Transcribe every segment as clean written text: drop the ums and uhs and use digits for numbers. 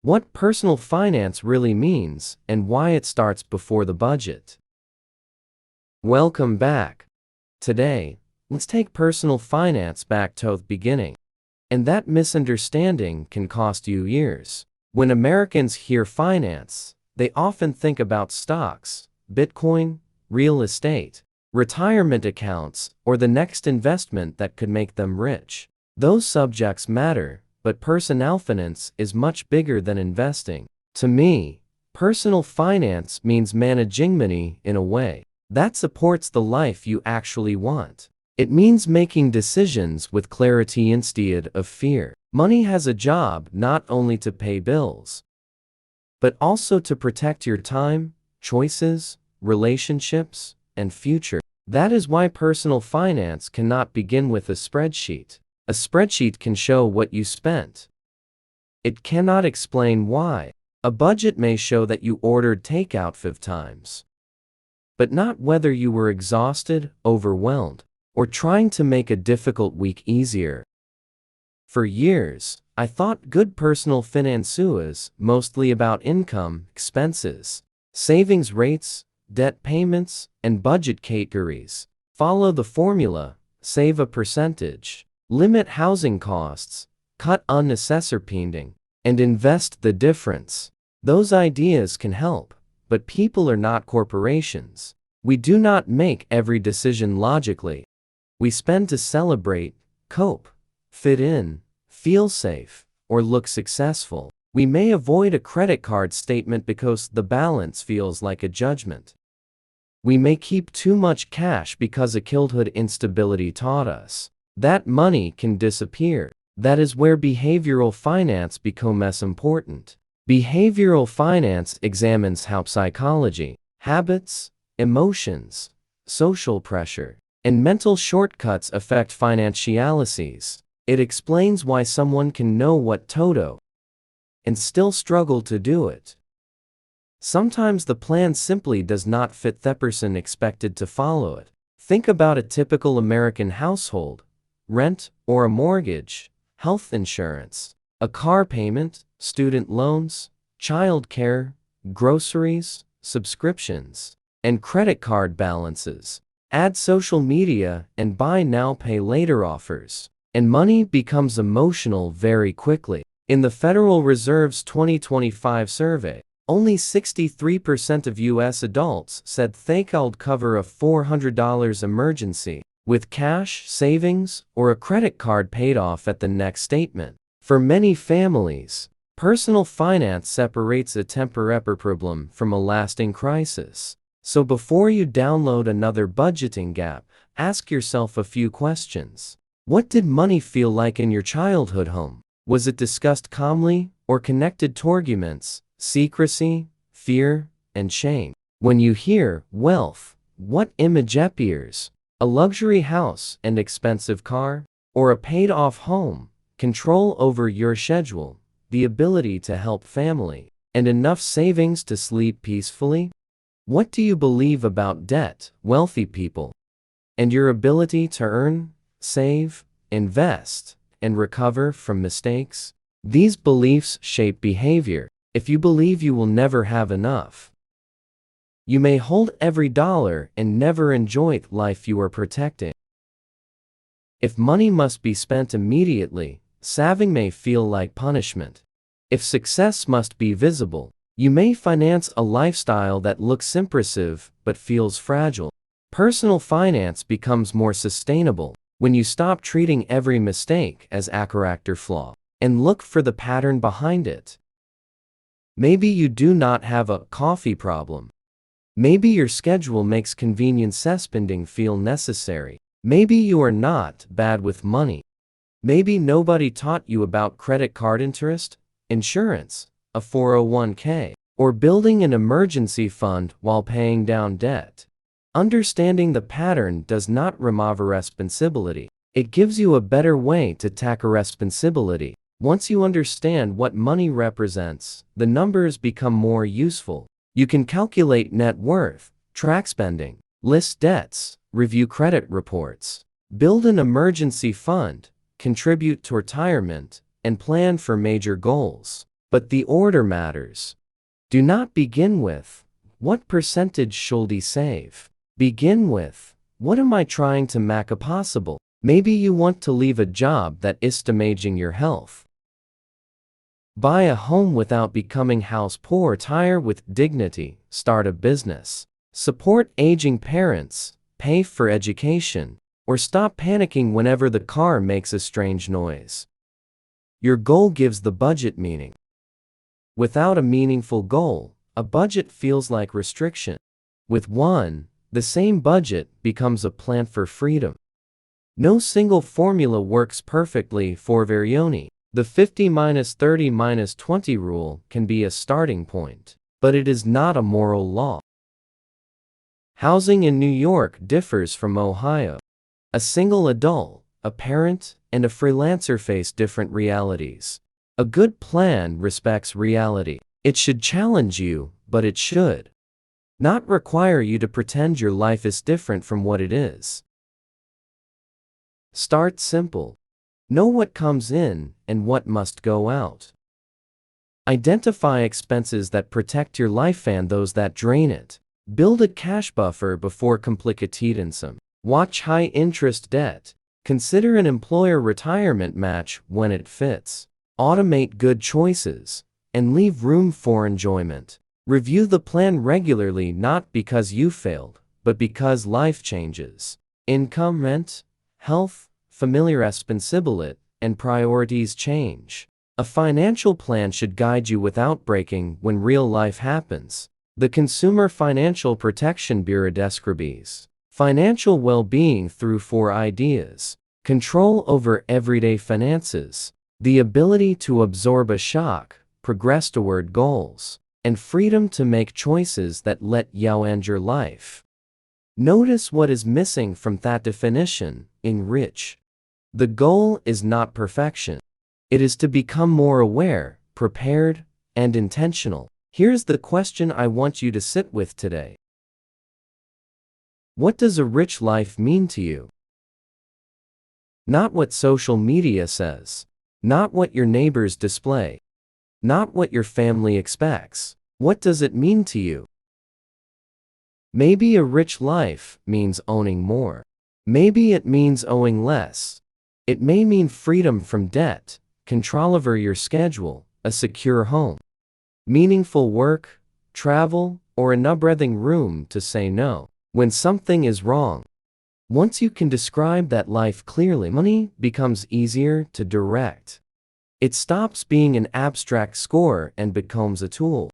what personal finance really means, and why it starts before the budget. Welcome back. Today, let's take personal finance back to the beginning. And that misunderstanding can cost you years. When Americans hear finance, they often think about stocks, Bitcoin, real estate, retirement accounts, or the next investment that could make them rich. Those subjects matter, but personal finance is much bigger than investing. To me, personal finance means managing money in a way that supports the life you actually want. It means making decisions with clarity instead of fear. Money has a job not only to pay bills, but also to protect your time, choices, relationships, and future. That is why personal finance cannot begin with a spreadsheet. A spreadsheet can show what you spent. It cannot explain why. A budget may show that you ordered takeout 5 times, but not whether you were exhausted, overwhelmed, or trying to make a difficult week easier. For years, I thought good personal finance was mostly about income, expenses, savings rates, debt payments, and budget categories. Follow the formula, save a percentage, limit housing costs, cut unnecessary spending, and invest the difference. Those ideas can help, but people are not corporations. We do not make every decision logically. We spend to celebrate, cope, fit in, feel safe, or look successful. We may avoid a credit card statement because the balance feels like a judgment. We may keep too much cash because a childhood instability taught us that money can disappear. That is where behavioral finance becomes important. Behavioral finance examines how psychology, habits, emotions, social pressure, and mental shortcuts affect financialities. It explains why someone can know what to and still struggle to do it. Sometimes the plan simply does not fit the person expected to follow it. Think about a typical American household: rent or a mortgage, health insurance, a car payment, student loans, child care, groceries, subscriptions, and credit card balances. Add social media and buy now pay later offers, and money becomes emotional very quickly. In the Federal Reserve's 2025 survey, only 63% of U.S. adults said they could cover a $400 emergency with cash, savings, or a credit card paid off at the next statement. For many families, personal finance separates a temporary problem from a lasting crisis. So before you download another budgeting app, ask yourself a few questions. What did money feel like in your childhood home? Was it discussed calmly, or connected to arguments, secrecy, fear, and shame? When you hear wealth, what image appears? A luxury house and expensive car? Or a paid-off home? Control over your schedule, the ability to help family, and enough savings to sleep peacefully? What do you believe about debt, wealthy people, and your ability to earn, save, invest, and recover from mistakes? These beliefs shape behavior. If you believe you will never have enough, you may hold every dollar and never enjoy the life you are protecting. If money must be spent immediately, saving may feel like punishment. If success must be visible, you may finance a lifestyle that looks impressive but feels fragile. Personal finance becomes more sustainable when you stop treating every mistake as a character flaw and look for the pattern behind it. Maybe you do not have a coffee problem. Maybe your schedule makes convenience spending feel necessary. Maybe you are not bad with money. Maybe nobody taught you about credit card interest, insurance, a 401k, or building an emergency fund while paying down debt. Understanding the pattern does not remove responsibility. It gives you a better way to tackle responsibility. Once you understand what money represents, the numbers become more useful. You can calculate net worth, track spending, list debts, review credit reports, build an emergency fund, contribute to retirement, and plan for major goals. But the order matters. Do not begin with, what percentage should I save? Begin with, what am I trying to make possible? Maybe you want to leave a job that is damaging your health. Buy a home without becoming house poor. Retire with dignity. Start a business. Support aging parents. Pay for education. Or stop panicking whenever the car makes a strange noise. Your goal gives the budget meaning. Without a meaningful goal, a budget feels like restriction. With one, the same budget becomes a plan for freedom. No single formula works perfectly for Varioni. The 50-30-20 rule can be a starting point, but it is not a moral law. Housing in New York differs from Ohio. A single adult, a parent, and a freelancer face different realities. A good plan respects reality. It should challenge you, but it should not require you to pretend your life is different from what it is. Start simple. Know what comes in and what must go out. Identify expenses that protect your life and those that drain it. Build a cash buffer before complicated. Watch high-interest debt. Consider an employer retirement match when it fits. Automate good choices and leave room for enjoyment. Review the plan regularly, not because you failed, but because life changes. Income, rent, health, familiar responsibility, and priorities change. A financial plan should guide you without breaking when real life happens. The Consumer Financial Protection Bureau describes financial well-being through 4 ideas: control over everyday finances, the ability to absorb a shock, progress toward goals, and freedom to make choices that let you end your life. Notice what is missing from that definition in Rich. The goal is not perfection. It is to become more aware, prepared, and intentional. Here's the question I want you to sit with today. What does a rich life mean to you? Not what social media says. Not what your neighbors display. Not what your family expects. What does it mean to you? Maybe a rich life means owning more. Maybe it means owing less. It may mean freedom from debt, control over your schedule, a secure home, meaningful work, travel, or enough breathing room to say no when something is wrong. Once you can describe that life clearly, money becomes easier to direct. It stops being an abstract score and becomes a tool.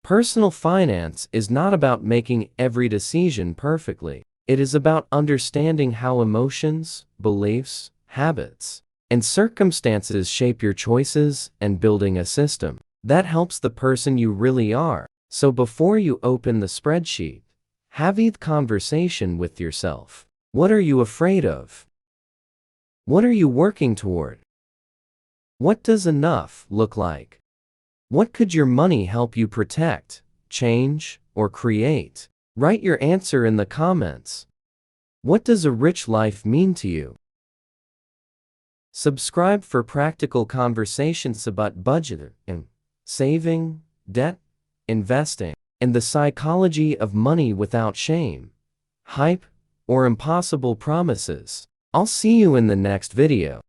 Personal finance is not about making every decision perfectly. It is about understanding how emotions, beliefs, habits, and circumstances shape your choices and building a system that helps the person you really are. So before you open the spreadsheet, have a conversation with yourself. What are you afraid of? What are you working toward? What does enough look like? What could your money help you protect, change, or create? Write your answer in the comments. What does a rich life mean to you? Subscribe for practical conversations about budgeting, saving, debt, investing, and the psychology of money without shame, hype, or impossible promises. I'll see you in the next video.